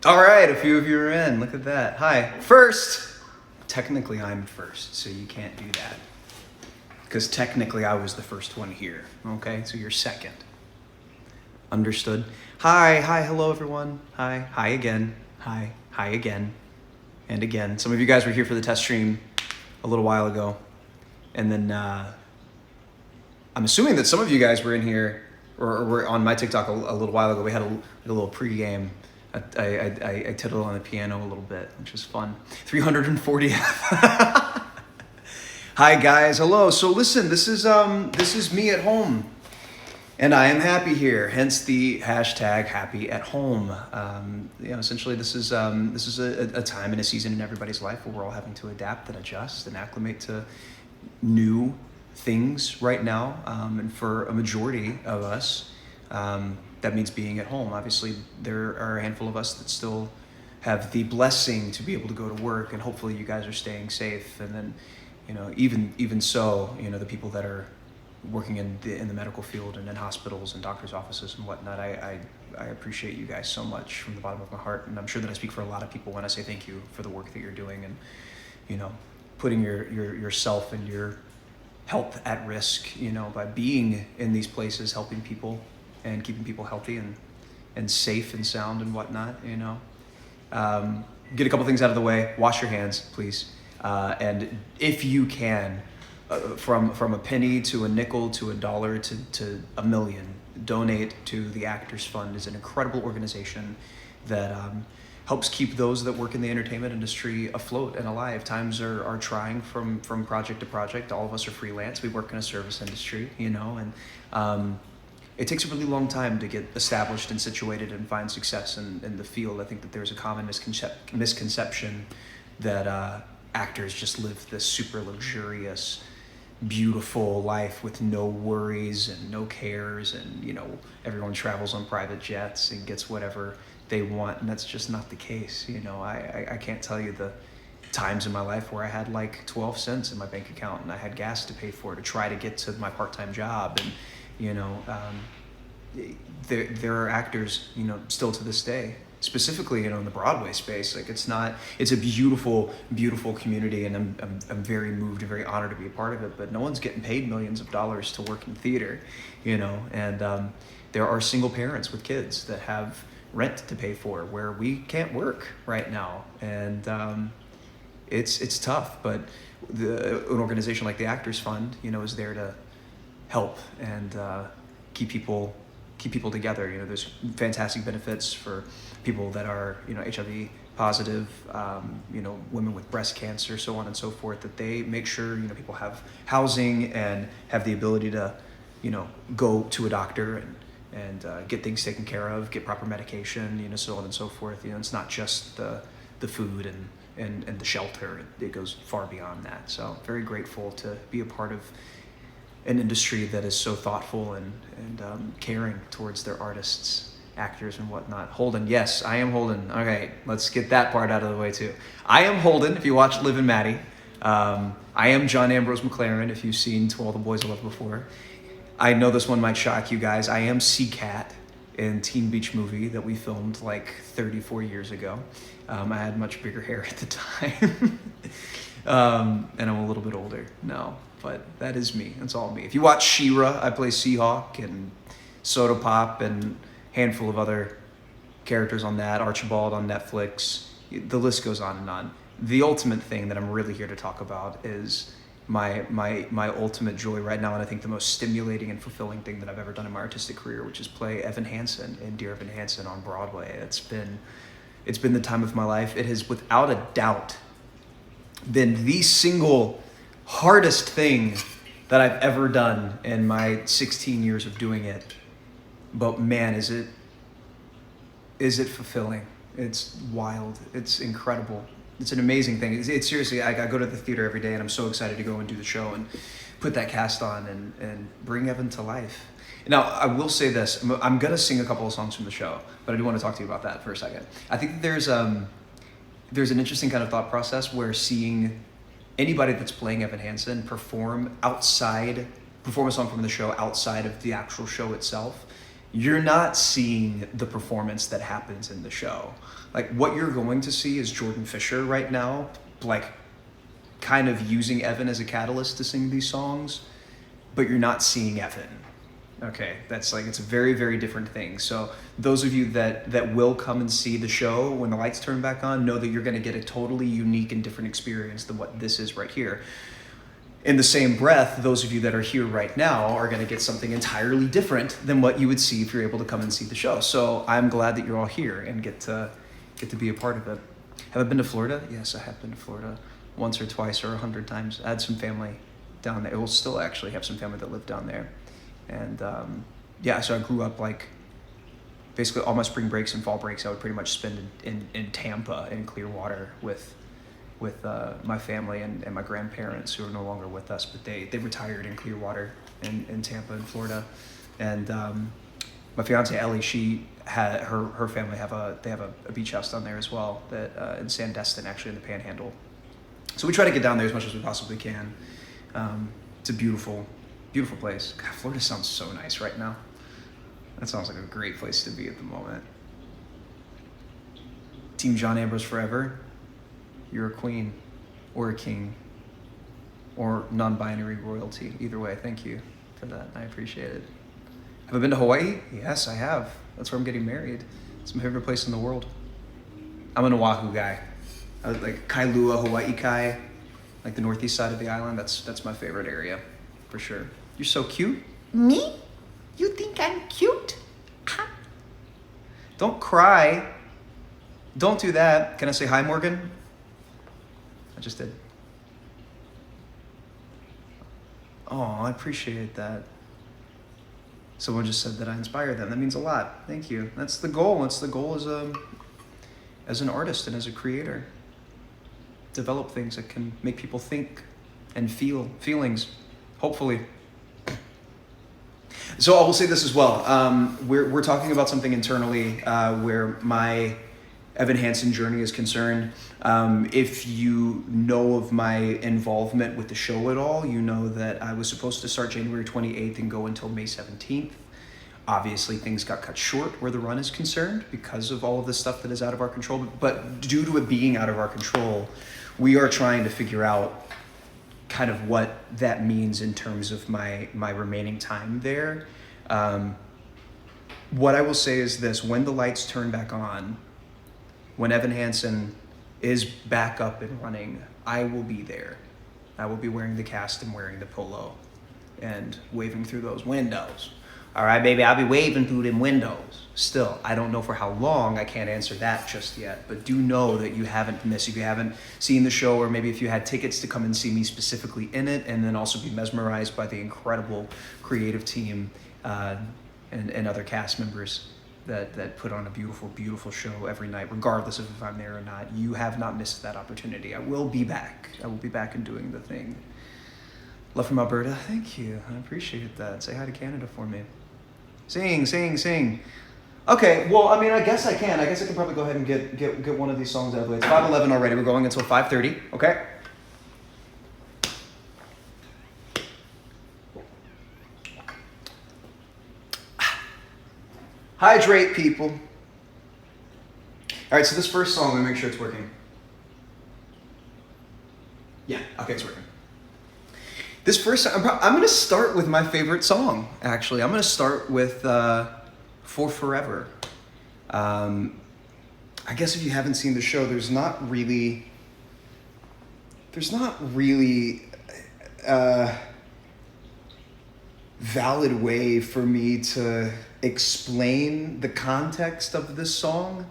All right, a few of you are in. Look at that. Hi. First, technically I'm first, so you can't do that. Because technically I was the first one here. Okay, so you're second. Understood? Hi, hello everyone. Hi again. Hi again. And again. Some of you guys were here for the test stream a little while ago. And then I'm assuming that some of you guys were in here or were on my TikTok a little while ago. We had a little pregame. I tittled on the piano a little bit, which was fun. 340. Hi guys, hello. So listen, this is me at home, and I am happy here. Hence the hashtag happy at home. Essentially, this is a time and a season in everybody's life where we're all having to adapt and adjust and acclimate to new things right now. And for a majority of us, that means being at home. Obviously, there are a handful of us that still have the blessing to be able to go to work, and hopefully you guys are staying safe. And then, even so, the people that are working in the medical field and in hospitals and doctors' offices and whatnot, I appreciate you guys so much from the bottom of my heart. And I'm sure that I speak for a lot of people when I say thank you for the work that you're doing and, putting yourself and your health at risk, by being in these places, helping people and keeping people healthy and safe and sound and whatnot, Get a couple things out of the way. Wash your hands, please. And if you can, from a penny to a nickel to $1 to $1 million, donate to the Actors Fund. Is an incredible organization that helps keep those that work in the entertainment industry afloat and alive. Times are trying from project to project. All of us are freelance. We work in a service industry, and it takes a really long time to get established and situated and find success in the field. I think that there's a common misconception that actors just live this super luxurious, beautiful life with no worries and no cares, and everyone travels on private jets and gets whatever they want, and that's just not the case. I can't tell you the times in my life where I had like 12 cents in my bank account and I had gas to pay for to try to get to my part-time job. And there are actors, still to this day, specifically, in the Broadway space. Like it's a beautiful, beautiful community, and I'm very moved and very honored to be a part of it, but no one's getting paid millions of dollars to work in theater, and there are single parents with kids that have rent to pay for where we can't work right now. And it's tough, but an organization like the Actors Fund, is there to help and keep people together. There's fantastic benefits for people that are HIV positive, women with breast cancer, so on and so forth, that they make sure people have housing and have the ability to go to a doctor and get things taken care of, get proper medication, so on and so forth. It's not just the food and the shelter. It goes far beyond that. So very grateful to be a part of an industry that is so thoughtful and caring towards their artists, actors, and whatnot. Holden, yes, I am Holden. Okay, let's get that part out of the way too. I am Holden, if you watch Liv and Maddie. I am John Ambrose McLaren, if you've seen To All the Boys I Loved Before. I know this one might shock you guys. I am Seacat in Teen Beach Movie that we filmed like 34 years ago. I had much bigger hair at the time. And I'm a little bit older now, but that is me. That's all me. If you watch She-Ra, I play Seahawk, and Soda Pop, and a handful of other characters on that. Archibald on Netflix. The list goes on and on. The ultimate thing that I'm really here to talk about is my ultimate joy right now, and I think the most stimulating and fulfilling thing that I've ever done in my artistic career, which is play Evan Hansen in Dear Evan Hansen on Broadway. It's been the time of my life. It has without a doubt been the single hardest thing that I've ever done in my 16 years of doing it. But man, is it fulfilling. It's wild. It's incredible. It's an amazing thing. It's seriously, I go to the theater every day, and I'm so excited to go and do the show and put that cast on and bring Evan to life. Now, I will say this. I'm going to sing a couple of songs from the show, but I do want to talk to you about that for a second. I think that there's an interesting kind of thought process where seeing anybody that's playing Evan Hansen perform a song from the show outside of the actual show itself, you're not seeing the performance that happens in the show. Like what you're going to see is Jordan Fisher right now, like kind of using Evan as a catalyst to sing these songs, but you're not seeing Evan. Okay, that's like, it's a very, very different thing. So those of you that will come and see the show when the lights turn back on, know that you're gonna get a totally unique and different experience than what this is right here. In the same breath, those of you that are here right now are going to get something entirely different than what you would see if you're able to come and see the show. So I'm glad that you're all here and get to be a part of it. Have I been to Florida? Yes, I have been to Florida once or twice or 100 times. I had some family down there. We'll still actually have some family that live down there. And yeah, so I grew up like basically all my spring breaks and fall breaks I would pretty much spend in Tampa and Clearwater with my family and my grandparents who are no longer with us, but they retired in Clearwater in Tampa in Florida. And my fiance Ellie, she had her family have a beach house down there as well, that in Sandestin, actually in the Panhandle. So we try to get down there as much as we possibly can. It's a beautiful place. God, Florida sounds so nice right now. That sounds like a great place to be at the moment. Team John Ambrose forever. You're a queen or a king or non-binary royalty. Either way, thank you for that. I appreciate it. Have I been to Hawaii? Yes, I have. That's where I'm getting married. It's my favorite place in the world. I'm an Oahu guy. I was like Kailua, Hawaii Kai, like the northeast side of the island. That's my favorite area for sure. You're so cute. Me? You think I'm cute? Don't cry. Don't do that. Can I say hi, Morgan? I just did. Oh, I appreciate that. Someone just said that I inspired them. That means a lot. Thank you. That's the goal. That's the goal as an artist and as a creator. Develop things that can make people think and feel feelings, hopefully. So I will say this as well. We're talking about something internally where my Evan Hansen journey is concerned. If you know of my involvement with the show at all, you know that I was supposed to start January 28th and go until May 17th. Obviously, things got cut short where the run is concerned because of all of this stuff that is out of our control. But due to it being out of our control, we are trying to figure out kind of what that means in terms of my remaining time there. What I will say is this: when the lights turn back on, when Evan Hansen is back up and running, I will be there. I will be wearing the cast and wearing the polo and waving through those windows. All right, baby, I'll be waving through them windows. Still, I don't know for how long. I can't answer that just yet. But do know that you haven't missed. If you haven't seen the show, or maybe if you had tickets to come and see me specifically in it, and then also be mesmerized by the incredible creative team and other cast members that put on a beautiful, beautiful show every night, regardless of if I'm there or not, you have not missed that opportunity. I will be back. I will be back and doing the thing. Love from Alberta. Thank you. I appreciate that. Say hi to Canada for me. Sing, sing, sing. Okay, well, I mean, I guess I can. I guess I can probably go ahead and get one of these songs out of the way. It's 5:11 already. We're going until 5:30, okay? Hydrate, people. All right, so this first song, let me make sure it's working. Yeah, okay, it's working. This first, I'm going to start with my favorite song, actually. I'm going to start with For Forever. I guess if you haven't seen the show, there's not really valid way for me to explain the context of this song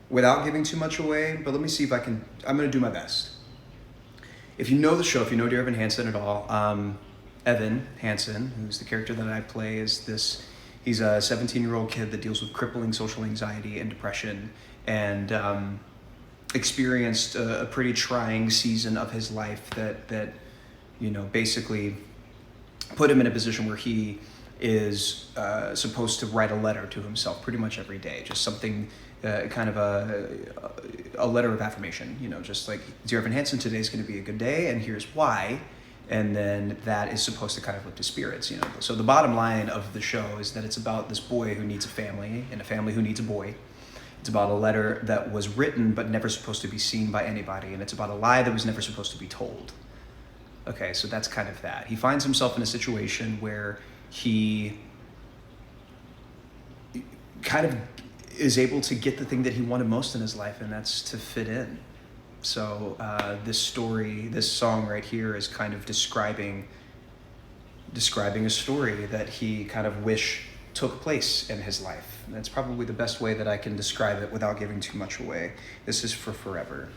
without giving too much away, but let me see if I can. I'm going to do my best. If you know the show, if you know Dear Evan Hansen at all, Evan Hansen, who's the character that I play, is this. He's a 17-year-old kid that deals with crippling social anxiety and depression, and experienced a pretty trying season of his life that basically put him in a position where he is supposed to write a letter to himself pretty much every day, just something. Kind of a letter of affirmation, just like, Dear Evan Hansen, today's going to be a good day, and here's why. and then that is supposed to kind of lift his spirits, you know. So the bottom line of the show is that it's about this boy who needs a family and a family who needs a boy. It's about a letter that was written but never supposed to be seen by anybody, and it's about a lie that was never supposed to be told. Okay, so that's kind of that. He finds himself in a situation where he kind of is able to get the thing that he wanted most in his life, and that's to fit in. So this song right here is kind of describing a story that he kind of wish took place in his life. And that's probably the best way that I can describe it without giving too much away. This is for Forever.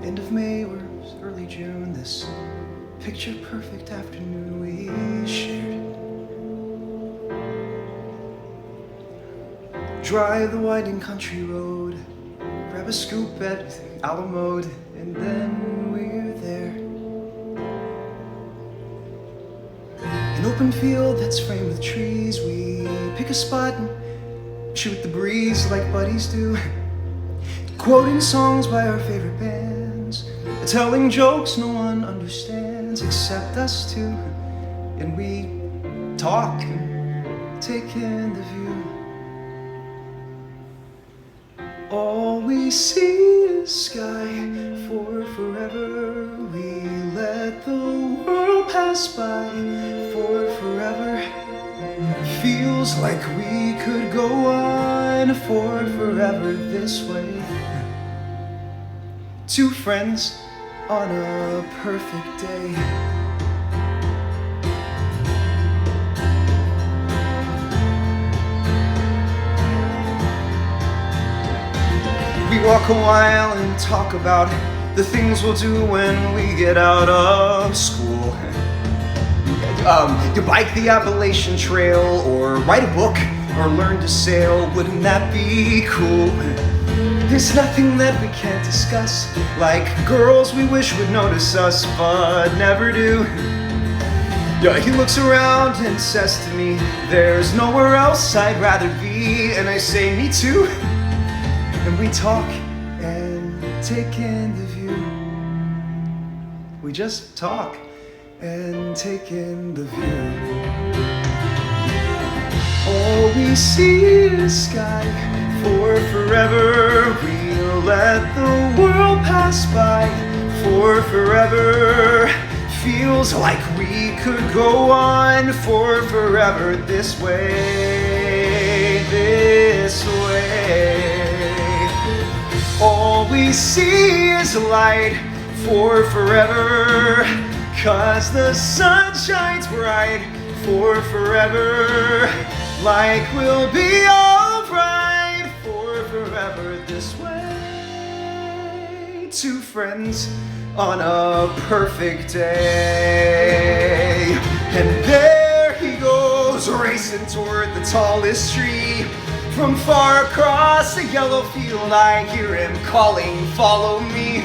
End of May or early June, this picture perfect afternoon we shared. Drive the winding country road, grab a scoop at Alamode, and then we're there. An open field that's framed with trees, we pick a spot and shoot the breeze like buddies do. Quoting songs by our favorite bands, telling jokes no one understands except us two. And we talk and take in the view. All we see is sky for forever. We let the world pass by for forever. Feels like we could go on for forever this way. Two friends on a perfect day. We walk a while and talk about the things we'll do when we get out of school. You bike the Appalachian Trail, or write a book, or learn to sail. Wouldn't that be cool? There's nothing that we can't discuss, like girls we wish would notice us, but never do. Yeah, he looks around and says to me, there's nowhere else I'd rather be. And I say, me too. And we talk and take in the view. We just talk and take in the view. All we see is sky for forever. We'll let the world pass by for forever. Feels like we could go on for forever this way, this way. All we see is light for forever, 'cause the sun shines bright for forever. Like we'll be alright for forever this way. Two friends on a perfect day. And there he goes, racing toward the tallest tree. From far across the yellow field, I hear him calling, follow me.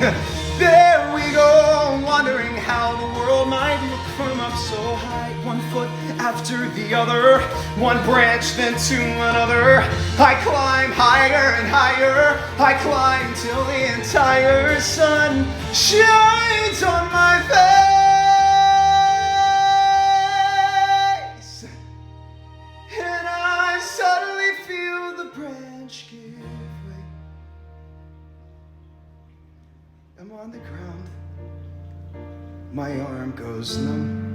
There we go, wondering how the world might look from up so high. One foot after the other, one branch then to another. I climb higher and higher, I climb till the entire sun shines on my face. And I suddenly feel the branch give way. I'm on the ground, my arm goes numb.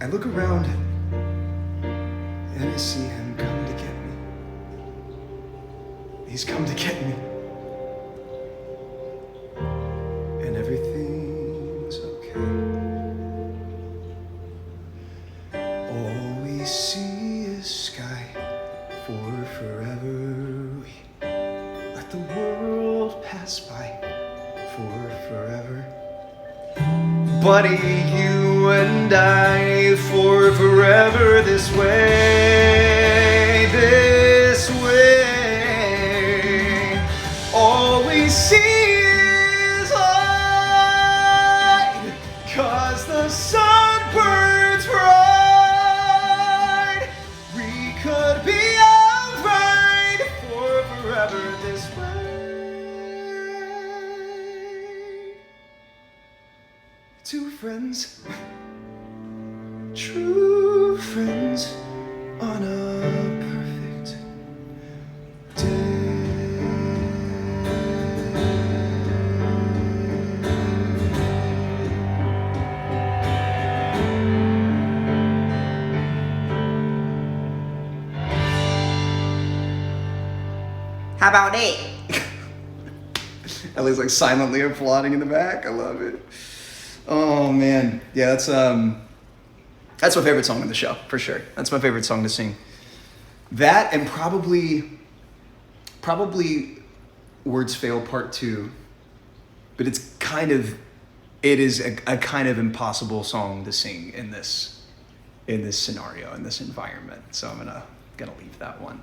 I look around and I see him come to get me. He's come to get me. And everything's okay. All we see is sky for forever. We let the world pass by for forever. Buddy, you and I for forever this way, this way. All we see is light, 'cause the sun burns bright Two friends, true friends on a perfect day. How about that? Ellie's like silently applauding in the back. I love it. Oh man, yeah, that's my favorite song in the show for sure. That's my favorite song to sing. That and probably Words Fail Part 2, but it is a kind of impossible song to sing in this scenario, in this environment. So I'm gonna leave that one.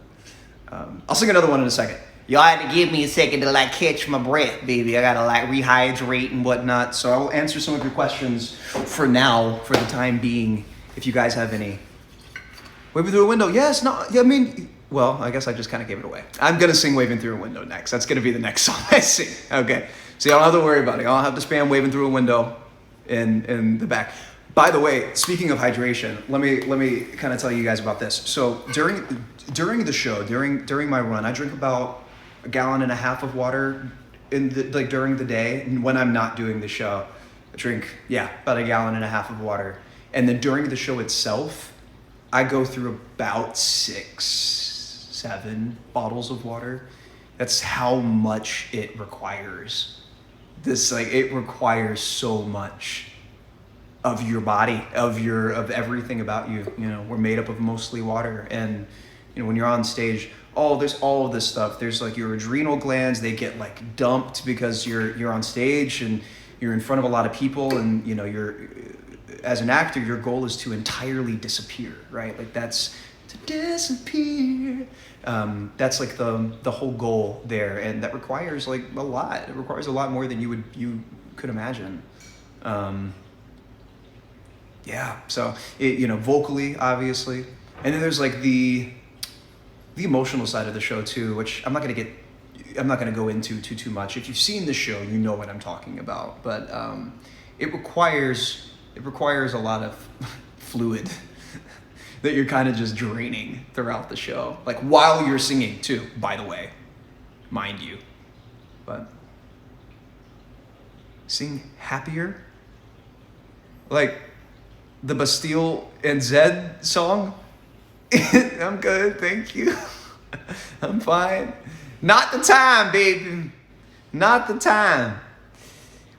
I'll sing another one in a second. Y'all had to give me a second to like catch my breath, baby. I gotta like rehydrate and whatnot. So I will answer some of your questions for now, for the time being, if you guys have any. Waving Through a Window, yes, no, I mean, well, I guess I just kind of gave it away. I'm gonna sing Waving Through a Window next. That's gonna be the next song I sing. Okay, so y'all don't have to worry about it. Y'all have to spam Waving Through a Window in the back. By the way, speaking of hydration, let me kind of tell you guys about this. So during the show, during my run, I drink about 1.5 gallons of water during the day, and when I'm not doing the show, I drink about 1.5 gallons of water, and then during the show itself, I go through about 6-7 bottles of water. That's how much it requires. It requires so much of your body, of everything about you. You know, we're made up of mostly water, and you know, when you're on stage, there's all of this stuff. There's like your adrenal glands, they get like dumped because you're on stage and you're in front of a lot of people, and you know, as an actor, your goal is to entirely disappear, right? Like that's to disappear. That's like the whole goal there, and that requires like a lot. It requires a lot more than you could imagine. So vocally, obviously, and then there's like the emotional side of the show too, which I'm not gonna go into too much. If you've seen the show, you know what I'm talking about. But it requires a lot of fluid that you're kind of just draining throughout the show, like while you're singing too, by the way, mind you. But sing Happier, like the Bastille and Zed song. I'm good, thank you. I'm fine. Not the time, baby. Not the time.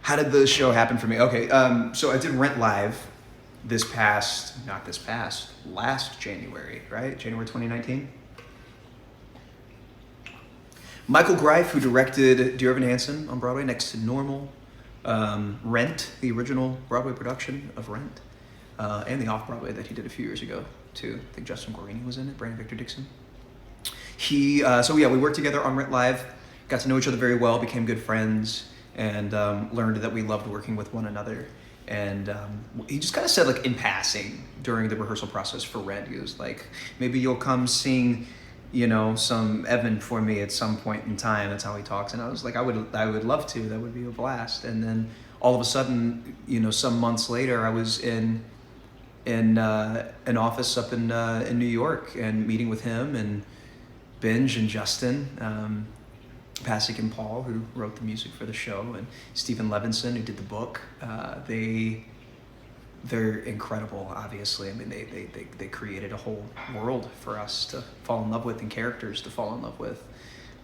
How did the show happen for me? Okay, so I did Rent Live last January, right? January 2019. Michael Greif, who directed Dear Evan Hansen on Broadway next to Normal, Rent, the original Broadway production of Rent, and the off-Broadway that he did a few years ago too. I think Justin Guarini was in it, Brandon Victor Dixon. We worked together on Rent Live, got to know each other very well, became good friends, and learned that we loved working with one another. And he just kind of said, like in passing during the rehearsal process for Rent, he was like, maybe you'll come sing, some Evan for me at some point in time. That's how he talks. And I was like, I would love to. That would be a blast. And then all of a sudden, some months later, I was in an office up in New York and meeting with him and Binge and Justin, Pasek and Paul, who wrote the music for the show, and Stephen Levinson, who did the book. They're incredible, obviously. I mean, they created a whole world for us to fall in love with and characters to fall in love with.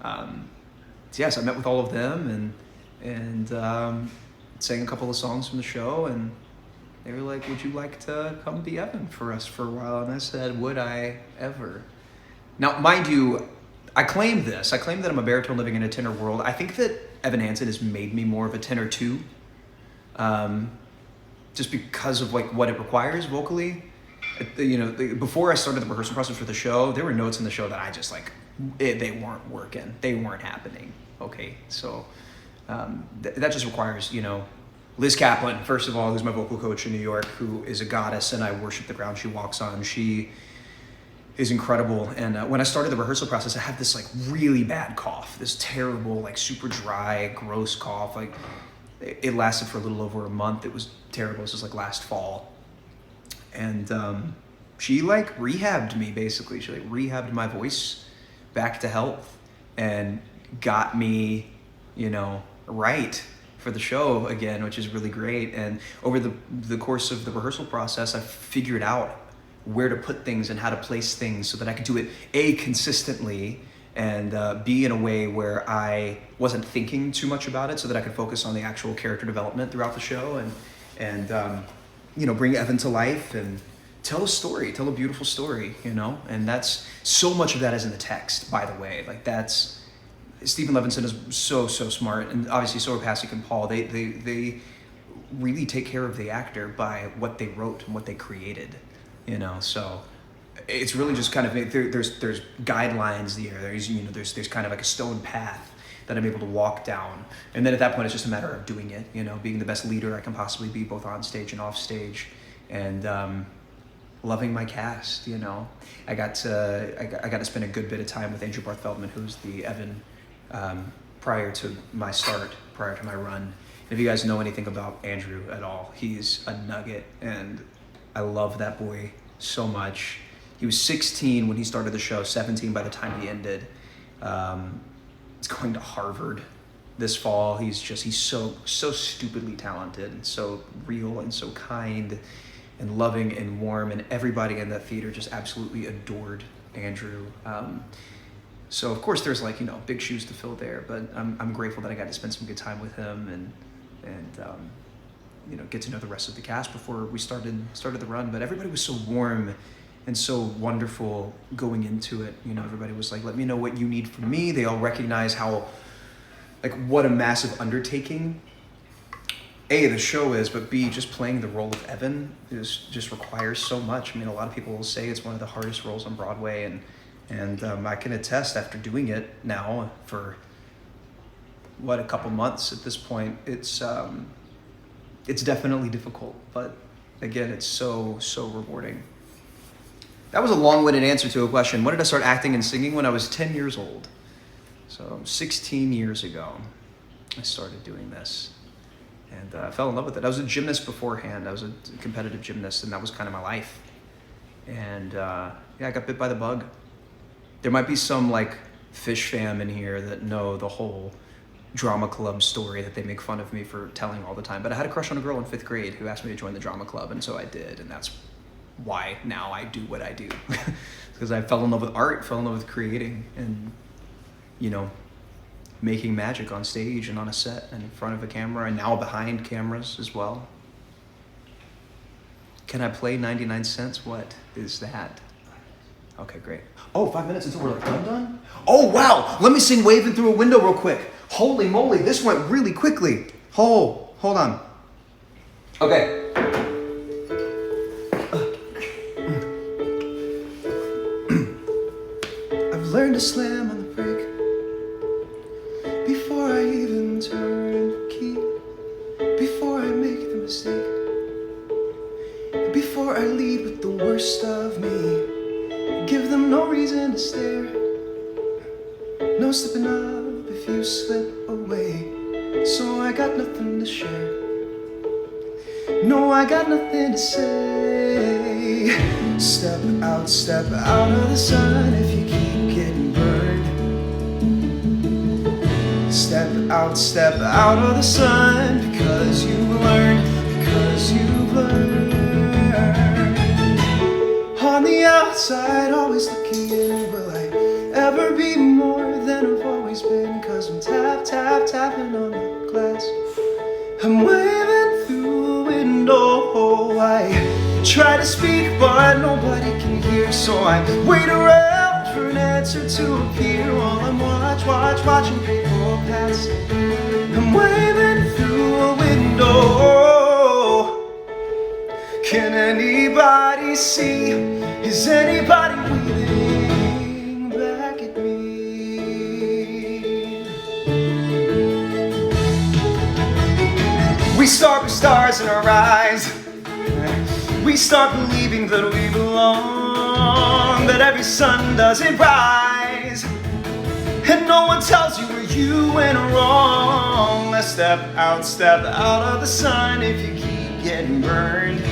So I met with all of them and sang a couple of songs from the show, and they were like, would you like to come be Evan for us for a while? And I said, would I ever? Now, mind you, I claim that I'm a baritone living in a tenor world. I think that Evan Hansen has made me more of a tenor too, just because of like what it requires vocally. Before I started the rehearsal process for the show, there were notes in the show that I just they weren't working, they weren't happening. Okay, so that just requires, Liz Kaplan, first of all, who's my vocal coach in New York, who is a goddess, and I worship the ground she walks on. She is incredible. And when I started the rehearsal process, I had this like really bad cough, this terrible, like super dry, gross cough. Like it lasted for a little over a month. It was terrible. This was like last fall. And she like rehabbed me basically. She like rehabbed my voice back to health and got me, you know, right for the show again, which is really great. And over the course of the rehearsal process, I figured out where to put things and how to place things so that I could do it A, consistently, and B, in a way where I wasn't thinking too much about it, so that I could focus on the actual character development throughout the show and you know, bring Evan to life and tell a story, tell a beautiful story, you know? And that's, so much of that is in the text, by the way. Like that's, Stephen Levinson is so smart, and obviously so are Pasek and Paul. They really take care of the actor by what they wrote and what they created, you know. So it's really just kind of there's guidelines there. There's kind of like a stone path that I'm able to walk down, and then at that point it's just a matter of doing it, you know, being the best leader I can possibly be, both on stage and off stage, and loving my cast. You know, I got to spend a good bit of time with Andrew Barth Feldman, who's the Evan. Prior to my run. And if you guys know anything about Andrew at all, he's a nugget, and I love that boy so much. He was 16 when he started the show, 17 by the time he ended. He's going to Harvard this fall. He's so stupidly talented and so real and so kind and loving and warm, and everybody in that theater just absolutely adored Andrew. So of course there's like, you know, big shoes to fill there, but I'm grateful that I got to spend some good time with him and you know, get to know the rest of the cast before we started the run. But everybody was so warm and so wonderful going into it. You know, everybody was like, let me know what you need from me. They all recognize how, like, what a massive undertaking A, the show is, but B, just playing the role of Evan just requires so much. I mean, a lot of people will say it's one of the hardest roles on Broadway, and I can attest, after doing it now for a couple months at this point, it's definitely difficult, but again, it's so rewarding. That was a long-winded answer to a question. When did I start acting and singing? When I was 10 years old. So 16 years ago, I started doing this, and I fell in love with it. I was a gymnast beforehand. I was a competitive gymnast, and that was kind of my life. And yeah, I got bit by the bug. There might be some like Fish fam in here that know the whole drama club story that they make fun of me for telling all the time. But I had a crush on a girl in 5th grade who asked me to join the drama club, and so I did, and that's why now I do what I do. Because I fell in love with art, fell in love with creating, and, you know, making magic on stage and on a set and in front of a camera, and now behind cameras as well. Can I play 99 cents? What is that? Okay, great. Oh, 5 minutes until we're like done? Oh, wow. Let me sing Waving Through a Window real quick. Holy moly, this went really quickly. Hold on. Okay. I've learned to slam on the brake before I even turn the key, before I make the mistake, before I lead with the worst of me. Give them no reason to stare, no slipping up if you slip away. So I got nothing to share, no, I got nothing to say. Step out of the sun if you keep getting burned. Step out of the sun because you've learned, On the outside, always looking in, will I ever be more than I've always been? Cause I'm tapping on the glass, I'm waving through a window. I try to speak but nobody can hear, so I wait around for an answer to appear while I'm watching people pass. I'm waving through a window. Can anybody see? Is anybody waving back at me? We start with stars in our eyes. We start believing that we belong, that every sun doesn't rise, and no one tells you where you went wrong. wanna step out of the sun if you keep getting burned.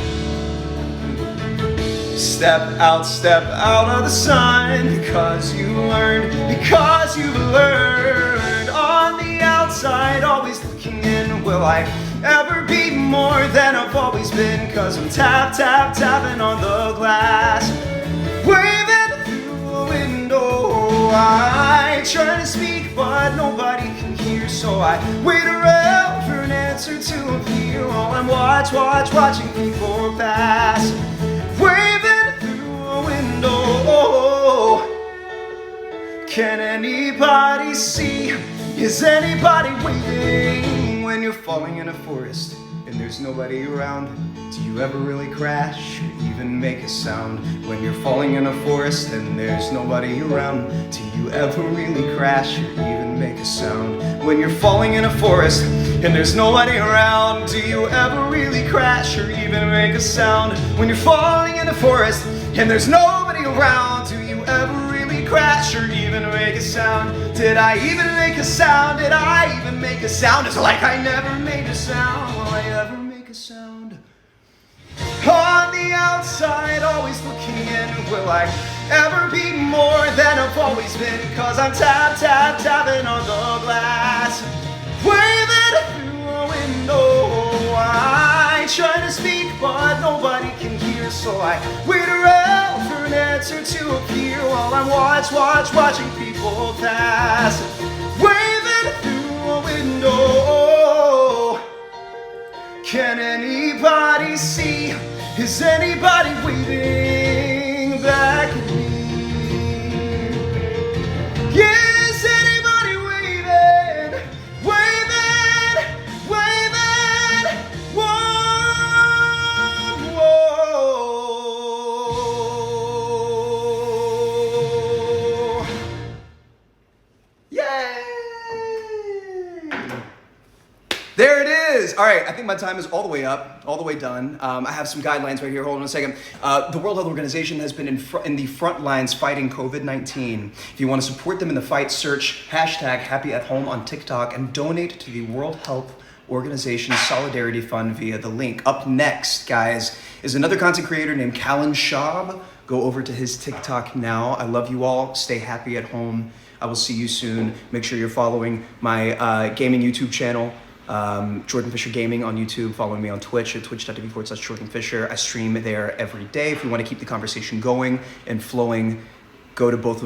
Step out of the sun because you learned, because you've learned. On the outside, always looking in, will I ever be more than I've always been? Cause I'm tapping on the glass, waving through a window. I try to speak but nobody can hear, so I wait around for an answer to appear while I'm watching people pass, waving through a window. Can anybody see? Is anybody waiting? When you're falling in a forest and there's nobody around, do you ever really crash or even make a sound? When you're falling in a forest and there's nobody around, do you ever really crash or even make a sound? When you're falling in a forest and there's nobody around, do you ever really crash or even make a sound? When you're falling in a forest and there's nobody around, do you ever really crash or even make a sound? Did I even make a sound? Did I even make a sound? It's like I never made a sound. Will I ever make a sound? On the outside, always looking in, will I ever be more than I've always been? Cause I'm tapping on the glass, waving through a window. I try to speak but nobody can hear, so I wait around for an answer to appear while I'm watching people pass, waving through a window. Can anybody see? Is anybody waving back at me? Is anybody waving? Whoa, whoa. Yay! There it is. All right, I think my time is all the way up, all the way done. I have some guidelines right here. Hold on a second. The World Health Organization has been in the front lines fighting COVID-19. If you want to support them in the fight, search #HappyAtHome on TikTok and donate to the World Health Organization Solidarity Fund via the link. Up next, guys, is another content creator named Callan Schaub. Go over to his TikTok now. I love you all. Stay happy at home. I will see you soon. Make sure you're following my gaming YouTube channel. Jordan Fisher Gaming on YouTube. Follow me on Twitch at twitch.tv/Jordan Fisher. I stream there every day. If you want to keep the conversation going and flowing, go to both of